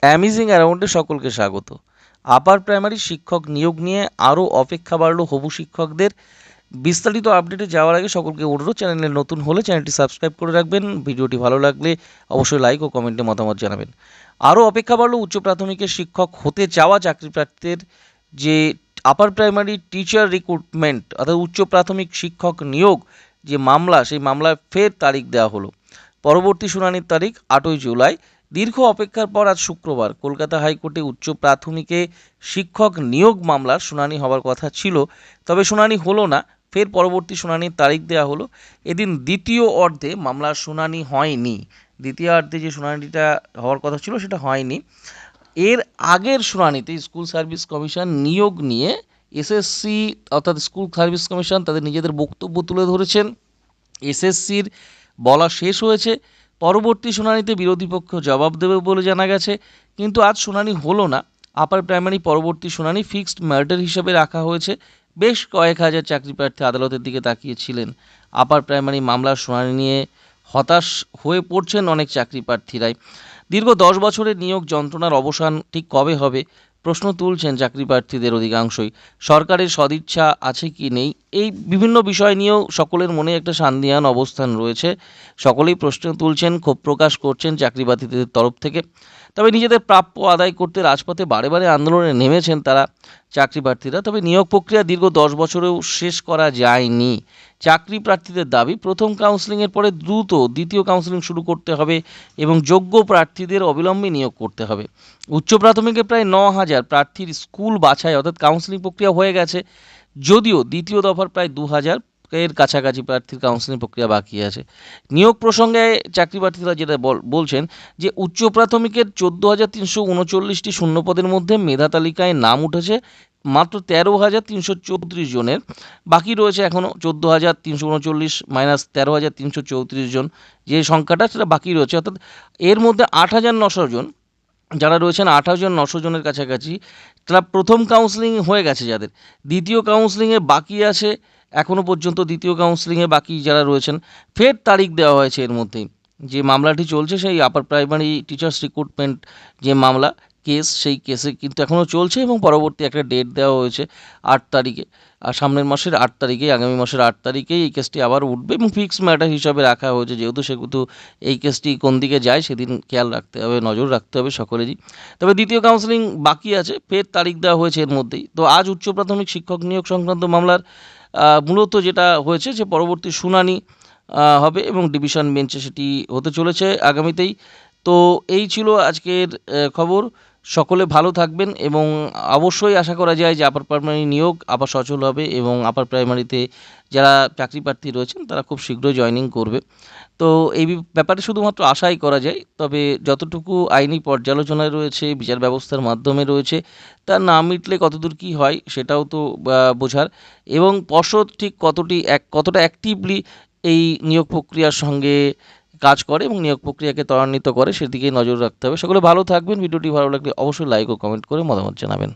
Amazing অ্যারাউন্ডে সকলকে স্বাগত। Upper primary শিক্ষক নিয়োগ নিয়ে আরও অপেক্ষা বাড়ল হবু শিক্ষকদের। বিস্তারিত আপডেটে যাওয়ার আগে সকলকে অনুরোধ, চ্যানেলে নতুন হলে চ্যানেলটি সাবস্ক্রাইব করে রাখবেন। ভিডিওটি ভালো লাগলে অবশ্যই লাইক ও কমেন্টে মতামত জানাবেন। আরও অপেক্ষা বাড়ল উচ্চ প্রাথমিকের শিক্ষক হতে চাওয়া চাকরি প্রার্থীদের। যে আপার প্রাইমারি টিচার রিক্রুটমেন্ট অর্থাৎ উচ্চ প্রাথমিক শিক্ষক নিয়োগ যে মামলা, সেই মামলায় ফের তারিখ দেওয়া হলো। পরবর্তী শুনানির তারিখ 8ই জুলাই। দীর্ঘ অপেক্ষার পর আজ শুক্রবার কলকাতা হাইকোর্টে উচ্চ প্রাথমিকে শিক্ষক নিয়োগ মামলার শুনানি হওয়ার কথা ছিল, তবে শুনানি হলো না। ফের পরবর্তী শুনানির তারিখ দেওয়া হলো। এদিন দ্বিতীয় অর্ধে মামলার শুনানি হয়নি। দ্বিতীয় অর্ধে যে শুনানিটা হওয়ার কথা ছিল সেটা হয়নি। এর আগের শুনানিতে স্কুল সার্ভিস কমিশন নিয়োগ নিয়ে এসএসসি অর্থাৎ স্কুল সার্ভিস কমিশন তাদের নিজেদের বক্তব্য তুলে ধরেছেন। এসএসসির বলা শেষ হয়েছে। পরবর্তী শুনানিতে বিরোধী পক্ষ জবাব দেবে বলে জানা গেছে, কিন্তু আজ শুনানি হলো না। আপার প্রাইমারি পরবর্তী শুনানি ফিক্সড ম্যাটার হিসেবে রাখা হয়েছে। বেশ কয়েক হাজার চাকরি প্রার্থী আদালতের দিকে তাকিয়েছিলেন। আপার প্রাইমারি মামলার শুনানি নিয়ে হতাশ হয়ে পড়ছেন অনেক চাকরি প্রার্থীরাই। দীর্ঘ 10 বছরের নিয়োগ যন্ত্রণার অবসান ঠিক কবে হবে প্রশ্ন তুলছেন চাকরি প্রার্থীদের অধিকাংশই। সরকারের সদিচ্ছা আছে কি নেই, এই বিভিন্ন বিষয় নিয়েও সকলের মনে একটা শান্তিহান অবস্থান রয়েছে। সকলেই প্রশ্ন তুলছেন, ক্ষোভ প্রকাশ করছেন চাকরি প্রার্থীদের তরফ থেকে। তবে নিজেদের প্রাপ্য আদায় করতে রাজপথে বারে বারে আন্দোলনে নেমেছেন তারা, চাকরি প্রার্থীরা। তবে নিয়োগ প্রক্রিয়া দীর্ঘ 10 বছরেও শেষ করা যায়নি। চাকরি প্রার্থীদের দাবি, প্রথম কাউন্সেলিংয়ের পরে দ্রুত দ্বিতীয় কাউন্সেলিং শুরু করতে হবে এবং যোগ্য প্রার্থীদের অবিলম্বে নিয়োগ করতে হবে। উচ্চ প্রাথমিকে প্রায় 9,000 প্রার্থীর স্কুল বাছাই অর্থাৎ কাউন্সেলিং প্রক্রিয়া হয়ে গেছে, যদিও দ্বিতীয় দফার প্রায় 2,000 এর কাছাকাছি প্রার্থীর কাউন্সেলিং প্রক্রিয়া বাকি আছে। নিয়োগ প্রসঙ্গে চাকরি প্রার্থীরা যেটা বলছেন যে উচ্চ প্রাথমিকের 14,339টি শূন্যপদের মধ্যে মেধা তালিকায় নাম উঠেছে মাত্র 13,334 জনের। বাকি রয়েছে এখনও 14,339 মাইনাস 13,334 জন, যে সংখ্যাটা সেটা বাকি রয়েছে। অর্থাৎ এর মধ্যে 8,900 জন যারা রয়েছেন, 8,900 জনের কাছাকাছি তারা প্রথম কাউন্সেলিং হয়ে গেছে। যাদের দ্বিতীয় কাউন্সেলিংয়ে বাকি আছে, এখনও পর্যন্ত দ্বিতীয় কাউন্সেলিংয়ে বাকি যারা রয়েছেন, ফের তারিখ দেওয়া হয়েছে এর মধ্যেই। যে মামলাটি চলছে সেই আপার প্রাইমারি টিচার্স রিক্রুটমেন্ট যে মামলা কেস, সেই কেসে কিন্তু এখনও চলছে এবং পরবর্তী একটা ডেট দেওয়া হয়েছে 8 তারিখে। আর সামনের মাসের 8 তারিখে, আগামী মাসের 8 তারিখেই এই কেসটি আবার উঠবে এবং ফিক্স ম্যাটার হিসাবে রাখা হয়েছে। যেহেতু এই কেসটি কোন দিকে যায় সেদিন খেয়াল রাখতে হবে, নজর রাখতে হবে সকলেরই। তবে দ্বিতীয় কাউন্সেলিং বাকি আছে, ফের তারিখ দেওয়া হয়েছে এর মধ্যেই। তো আজ উচ্চ প্রাথমিক শিক্ষক নিয়োগ সংক্রান্ত মামলার মূলত যেটা হয়েছে যে পরবর্তী শুনানি হবে এবং ডিভিশন বেঞ্চে সেটি হতে চলেছে আগামীতেই। তো এই ছিল আজকের খবর। সকলে ভালো থাকবেন এবং অবশ্যই আশা করা যায় যে আপার প্রাইমারি নিয়োগ আবার সচল হবে এবং আপার প্রাইমারিতে যারা চাকরি প্রার্থী রয়েছেন তারা খুব শীঘ্রই জয়েনিং করবে। তো এই ব্যাপারে শুধুমাত্র আশাই করা যায়। তবে যতটুকু আইনি পর্যালোচনায় রয়েছে, বিচার ব্যবস্থার মাধ্যমে রয়েছে, তা না মিটলে কতদূর কী হয় সেটাও তো বোঝার। এবং পর্ষদ ঠিক কতটা অ্যাক্টিভলি এই নিয়োগ প্রক্রিয়ার সঙ্গে কাজ করে এবং নিয়োগ প্রক্রিয়াকে ত্বরান্বিত করে সেদিকেই নজর রাখতে হবে। সকলে ভালো থাকবেন। ভিডিওটি ভালো লাগলে অবশ্যই লাইক ও কমেন্ট করে মতামত জানাবেন।